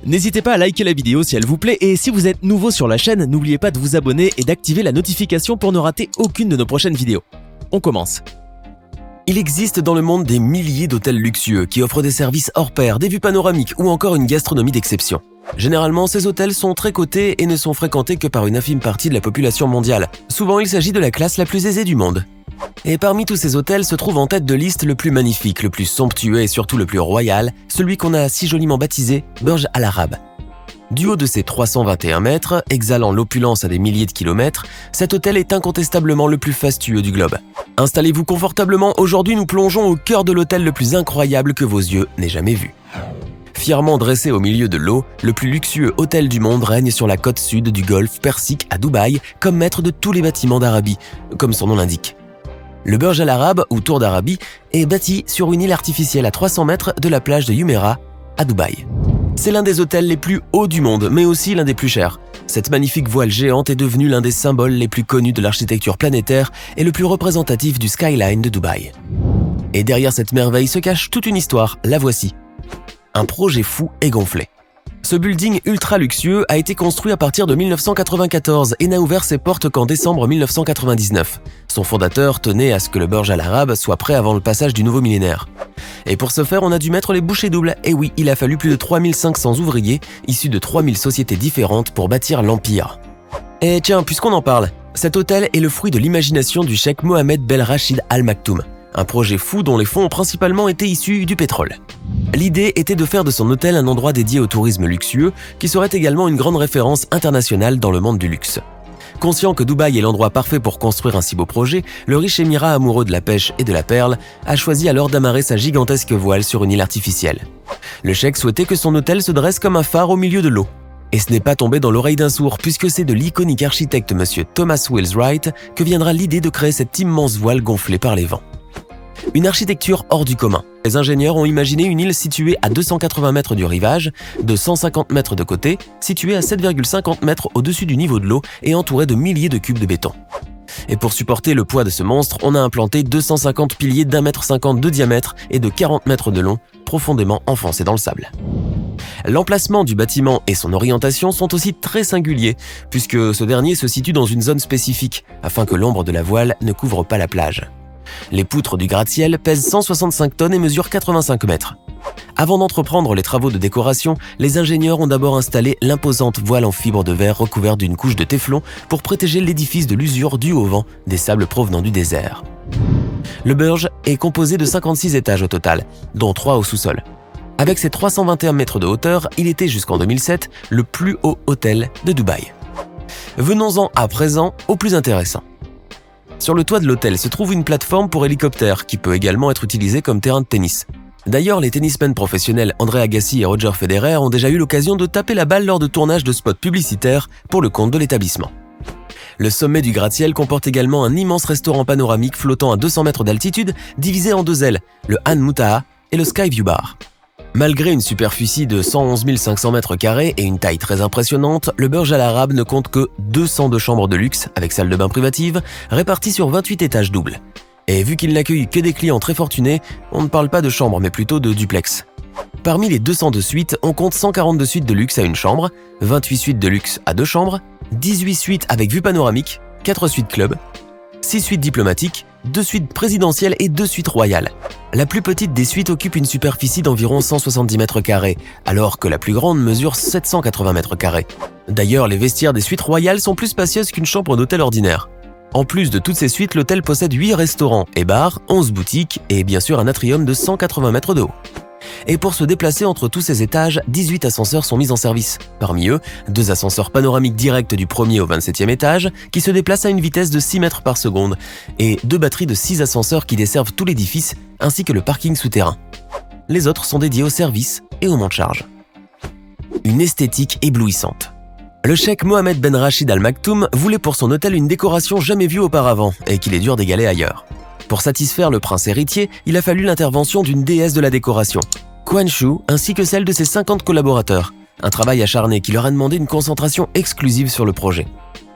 N'hésitez pas à liker la vidéo si elle vous plaît et si vous êtes nouveau sur la chaîne, n'oubliez pas de vous abonner et d'activer la notification pour ne rater aucune de nos prochaines vidéos. On commence. Il existe dans le monde des milliers d'hôtels luxueux qui offrent des services hors pair, des vues panoramiques ou encore une gastronomie d'exception. Généralement, ces hôtels sont très cotés et ne sont fréquentés que par une infime partie de la population mondiale. Souvent, il s'agit de la classe la plus aisée du monde. Et parmi tous ces hôtels se trouve en tête de liste le plus magnifique, le plus somptueux et surtout le plus royal, celui qu'on a si joliment baptisé Burj Al Arab. Du haut de ses 321 mètres, exhalant l'opulence à des milliers de kilomètres, cet hôtel est incontestablement le plus fastueux du globe. Installez-vous confortablement, aujourd'hui nous plongeons au cœur de l'hôtel le plus incroyable que vos yeux n'aient jamais vu. Fièrement dressé au milieu de l'eau, le plus luxueux hôtel du monde règne sur la côte sud du golfe Persique à Dubaï comme maître de tous les bâtiments d'Arabie, comme son nom l'indique. Le Burj Al Arab, ou Tour d'Arabie, est bâti sur une île artificielle à 300 mètres de la plage de Jumeirah, à Dubaï. C'est l'un des hôtels les plus hauts du monde, mais aussi l'un des plus chers. Cette magnifique voile géante est devenue l'un des symboles les plus connus de l'architecture planétaire et le plus représentatif du skyline de Dubaï. Et derrière cette merveille se cache toute une histoire, la voici. Un projet fou et gonflé. Ce building ultra luxueux a été construit à partir de 1994 et n'a ouvert ses portes qu'en décembre 1999. Son fondateur tenait à ce que le Burj Al Arab soit prêt avant le passage du nouveau millénaire. Et pour ce faire, on a dû mettre les bouchées doubles. Et oui, il a fallu plus de 3500 ouvriers, issus de 3000 sociétés différentes pour bâtir l'empire. Et tiens, puisqu'on en parle, cet hôtel est le fruit de l'imagination du cheikh Mohammed Ben Rachid Al Maktoum, un projet fou dont les fonds ont principalement été issus du pétrole. L'idée était de faire de son hôtel un endroit dédié au tourisme luxueux, qui serait également une grande référence internationale dans le monde du luxe. Conscient que Dubaï est l'endroit parfait pour construire un si beau projet, le riche émirat amoureux de la pêche et de la perle a choisi alors d'amarrer sa gigantesque voile sur une île artificielle. Le cheikh souhaitait que son hôtel se dresse comme un phare au milieu de l'eau. Et ce n'est pas tombé dans l'oreille d'un sourd, puisque c'est de l'iconique architecte Monsieur Thomas Wills Wright que viendra l'idée de créer cette immense voile gonflée par les vents. Une architecture hors du commun. Les ingénieurs ont imaginé une île située à 280 mètres du rivage, de 150 mètres de côté, située à 7,50 mètres au-dessus du niveau de l'eau et entourée de milliers de cubes de béton. Et pour supporter le poids de ce monstre, on a implanté 250 piliers d'1,50 m de diamètre et de 40 mètres de long, profondément enfoncés dans le sable. L'emplacement du bâtiment et son orientation sont aussi très singuliers, puisque ce dernier se situe dans une zone spécifique, afin que l'ombre de la voile ne couvre pas la plage. Les poutres du gratte-ciel pèsent 165 tonnes et mesurent 85 mètres. Avant d'entreprendre les travaux de décoration, les ingénieurs ont d'abord installé l'imposante voile en fibre de verre recouverte d'une couche de téflon pour protéger l'édifice de l'usure due au vent des sables provenant du désert. Le Burj est composé de 56 étages au total, dont 3 au sous-sol. Avec ses 321 mètres de hauteur, il était jusqu'en 2007 le plus haut hôtel de Dubaï. Venons-en à présent au plus intéressant. Sur le toit de l'hôtel se trouve une plateforme pour hélicoptère qui peut également être utilisée comme terrain de tennis. D'ailleurs, les tennismen professionnels André Agassi et Roger Federer ont déjà eu l'occasion de taper la balle lors de tournages de spots publicitaires pour le compte de l'établissement. Le sommet du gratte-ciel comporte également un immense restaurant panoramique flottant à 200 mètres d'altitude, divisé en deux ailes, le Han Mutaha et le Skyview Bar. Malgré une superficie de 111 500 m² et une taille très impressionnante, le Burj Al Arab ne compte que 202 chambres de luxe, avec salle de bain privative, réparties sur 28 étages doubles. Et vu qu'il n'accueille que des clients très fortunés, on ne parle pas de chambres mais plutôt de duplex. Parmi les 202 suites, on compte 142 suites de luxe à une chambre, 28 suites de luxe à deux chambres, 18 suites avec vue panoramique, 4 suites club, 6 suites diplomatiques, 2 suites présidentielles et 2 suites royales. La plus petite des suites occupe une superficie d'environ 170 m², alors que la plus grande mesure 780 m². D'ailleurs, les vestiaires des suites royales sont plus spacieuses qu'une chambre d'hôtel ordinaire. En plus de toutes ces suites, l'hôtel possède 8 restaurants et bars, 11 boutiques et bien sûr un atrium de 180 mètres de haut. Et pour se déplacer entre tous ces étages, 18 ascenseurs sont mis en service. Parmi eux, 2 ascenseurs panoramiques directs du 1er au 27e étage qui se déplacent à une vitesse de 6 mètres par seconde et 2 batteries de 6 ascenseurs qui desservent tout l'édifice ainsi que le parking souterrain. Les autres sont dédiés aux services et aux monte-charges. Une esthétique éblouissante. Le cheikh Mohammed Ben Rachid Al Maktoum voulait pour son hôtel une décoration jamais vue auparavant et qu'il est dur d'égaler ailleurs. Pour satisfaire le prince héritier, il a fallu l'intervention d'une déesse de la décoration, Quan Shu, ainsi que celle de ses 50 collaborateurs. Un travail acharné qui leur a demandé une concentration exclusive sur le projet.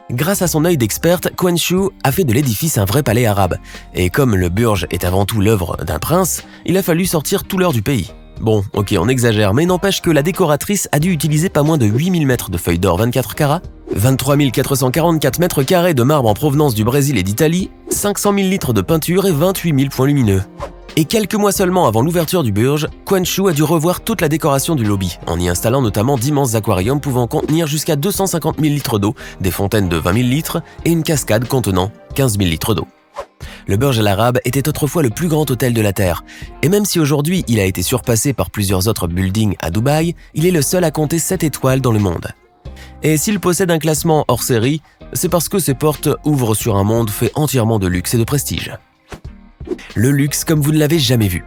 Grâce à son œil d'experte, Quan Shu a fait de l'édifice un vrai palais arabe. Et comme le Burj est avant tout l'œuvre d'un prince, il a fallu sortir tout l'or du pays. Bon, ok, on exagère, mais n'empêche que la décoratrice a dû utiliser pas moins de 8000 mètres de feuilles d'or 24 carats, 23 444 mètres carrés de marbre en provenance du Brésil et d'Italie, 500 000 litres de peinture et 28 000 points lumineux. Et quelques mois seulement avant l'ouverture du Burj, Quan Chu a dû revoir toute la décoration du lobby, en y installant notamment d'immenses aquariums pouvant contenir jusqu'à 250 000 litres d'eau, des fontaines de 20 000 litres et une cascade contenant 15 000 litres d'eau. Le Burj Al Arab était autrefois le plus grand hôtel de la Terre, et même si aujourd'hui il a été surpassé par plusieurs autres buildings à Dubaï, il est le seul à compter 7 étoiles dans le monde. Et s'il possède un classement hors série, c'est parce que ses portes ouvrent sur un monde fait entièrement de luxe et de prestige. Le luxe comme vous ne l'avez jamais vu.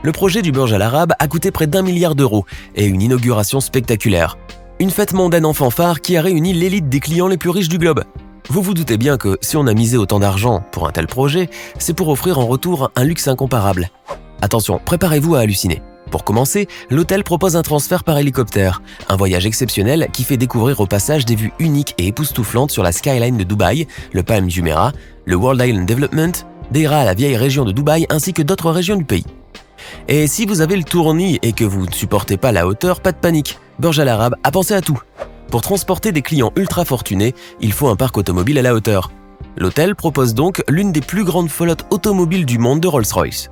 Le projet du Burj Al Arab a coûté près d'1 milliard d'euros et une inauguration spectaculaire. Une fête mondaine en fanfare qui a réuni l'élite des clients les plus riches du globe. Vous vous doutez bien que si on a misé autant d'argent pour un tel projet, c'est pour offrir en retour un luxe incomparable. Attention, préparez-vous à halluciner. Pour commencer, l'hôtel propose un transfert par hélicoptère, un voyage exceptionnel qui fait découvrir au passage des vues uniques et époustouflantes sur la skyline de Dubaï, le Palm Jumeirah, le World Island Development, Deira, la vieille région de Dubaï ainsi que d'autres régions du pays. Et si vous avez le tournis et que vous ne supportez pas la hauteur, pas de panique, Burj Al Arab a pensé à tout. Pour transporter des clients ultra fortunés, il faut un parc automobile à la hauteur. L'hôtel propose donc l'une des plus grandes flottes automobiles du monde de Rolls-Royce.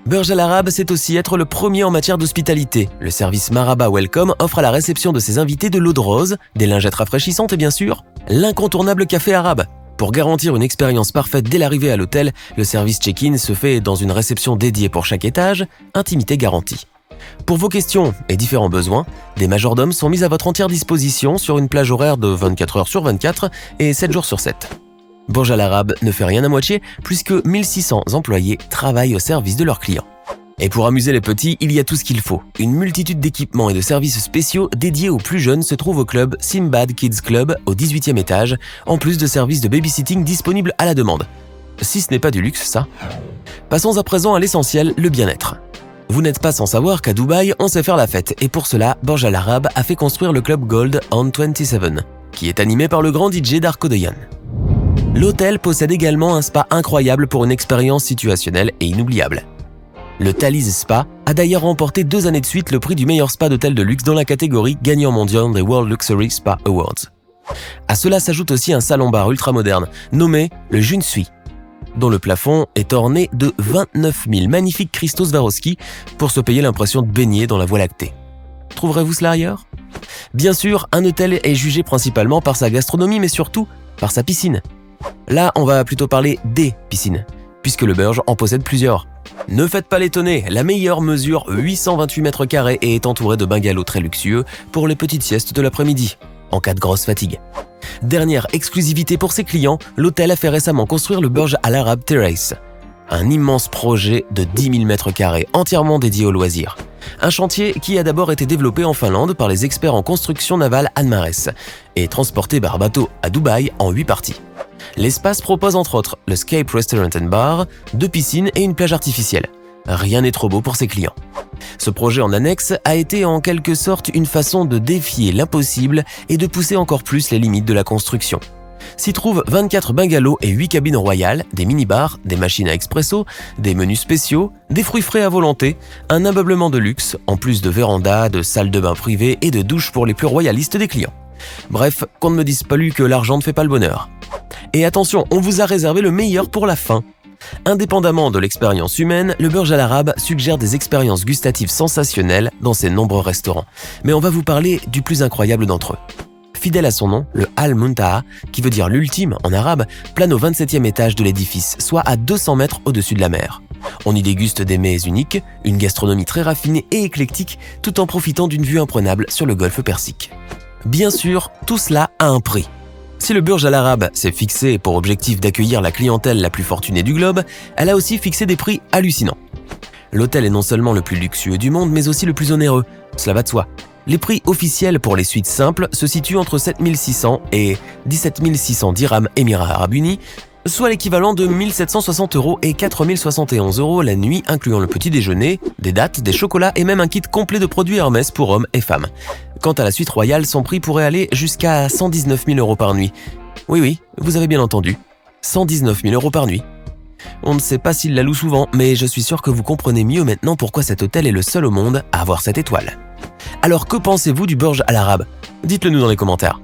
Burj Al Arab, c'est aussi être le premier en matière d'hospitalité. Le service Marhaba Welcome offre à la réception de ses invités de l'eau de rose, des lingettes rafraîchissantes et bien sûr, l'incontournable café arabe. Pour garantir une expérience parfaite dès l'arrivée à l'hôtel, le service check-in se fait dans une réception dédiée pour chaque étage, intimité garantie. Pour vos questions et différents besoins, des majordomes sont mis à votre entière disposition sur une plage horaire de 24 heures sur 24 et 7 jours sur 7. Burj Al Arab ne fait rien à moitié puisque 1600 employés travaillent au service de leurs clients. Et pour amuser les petits, il y a tout ce qu'il faut. Une multitude d'équipements et de services spéciaux dédiés aux plus jeunes se trouvent au club Simbad Kids Club au 18e étage, en plus de services de babysitting disponibles à la demande. Si ce n'est pas du luxe, ça. Passons à présent à l'essentiel, le bien-être. Vous n'êtes pas sans savoir qu'à Dubaï, on sait faire la fête et pour cela, Burj Al Arab a fait construire le club Gold on 27, qui est animé par le grand DJ Darko Deyan. L'hôtel possède également un spa incroyable pour une expérience situationnelle et inoubliable. Le Thalys Spa a d'ailleurs remporté 2 années de suite le prix du meilleur spa d'hôtel de luxe dans la catégorie gagnant mondial des World Luxury Spa Awards. À cela s'ajoute aussi un salon-bar ultramoderne nommé le Junsui, dont le plafond est orné de 29 000 magnifiques cristaux Swarovski pour se payer l'impression de baigner dans la Voie lactée. Trouverez-vous cela ailleurs ? Bien sûr, un hôtel est jugé principalement par sa gastronomie, mais surtout par sa piscine. Là, on va plutôt parler des piscines, puisque le Burj en possède plusieurs. Ne faites pas l'étonner, la meilleure mesure 828 mètres carrés et est entourée de bungalows très luxueux pour les petites siestes de l'après-midi, en cas de grosse fatigue. Dernière exclusivité pour ses clients, l'hôtel a fait récemment construire le Burj Al Arab Terrace, un immense projet de 10 000 mètres carrés entièrement dédié aux loisirs. Un chantier qui a d'abord été développé en Finlande par les experts en construction navale Anmares et transporté par bateau à Dubaï en 8 parties. L'espace propose entre autres le Scape Restaurant and Bar, 2 piscines et une plage artificielle. Rien n'est trop beau pour ses clients. Ce projet en annexe a été en quelque sorte une façon de défier l'impossible et de pousser encore plus les limites de la construction. S'y trouvent 24 bungalows et 8 cabines royales, des mini-bars, des machines à expresso, des menus spéciaux, des fruits frais à volonté, un ameublement de luxe, en plus de vérandas, de salles de bain privées et de douches pour les plus royalistes des clients. Bref, qu'on ne me dise pas lui que l'argent ne fait pas le bonheur. Et attention, on vous a réservé le meilleur pour la fin. Indépendamment de l'expérience humaine, le Burj Al Arab suggère des expériences gustatives sensationnelles dans ses nombreux restaurants. Mais on va vous parler du plus incroyable d'entre eux. Fidèle à son nom, le Al Muntaha, qui veut dire l'ultime en arabe, plane au 27e étage de l'édifice, soit à 200 mètres au-dessus de la mer. On y déguste des mets uniques, une gastronomie très raffinée et éclectique, tout en profitant d'une vue imprenable sur le golfe Persique. Bien sûr, tout cela a un prix. Si le Burj Al Arab s'est fixé pour objectif d'accueillir la clientèle la plus fortunée du globe, elle a aussi fixé des prix hallucinants. L'hôtel est non seulement le plus luxueux du monde, mais aussi le plus onéreux, cela va de soi. Les prix officiels pour les suites simples se situent entre 7 600 et 17 600 dirhams Émirats Arabes Unis, soit l'équivalent de 1 760 € et 4 071 € la nuit, incluant le petit déjeuner, des dattes, des chocolats et même un kit complet de produits Hermès pour hommes et femmes. Quant à la suite royale, son prix pourrait aller jusqu'à 119 000 € par nuit. Oui, vous avez bien entendu, 119 000 € par nuit. On ne sait pas s'il la loue souvent, mais je suis sûr que vous comprenez mieux maintenant pourquoi cet hôtel est le seul au monde à avoir cette étoile. Alors que pensez-vous du Burj Al Arab? Dites-le nous dans les commentaires.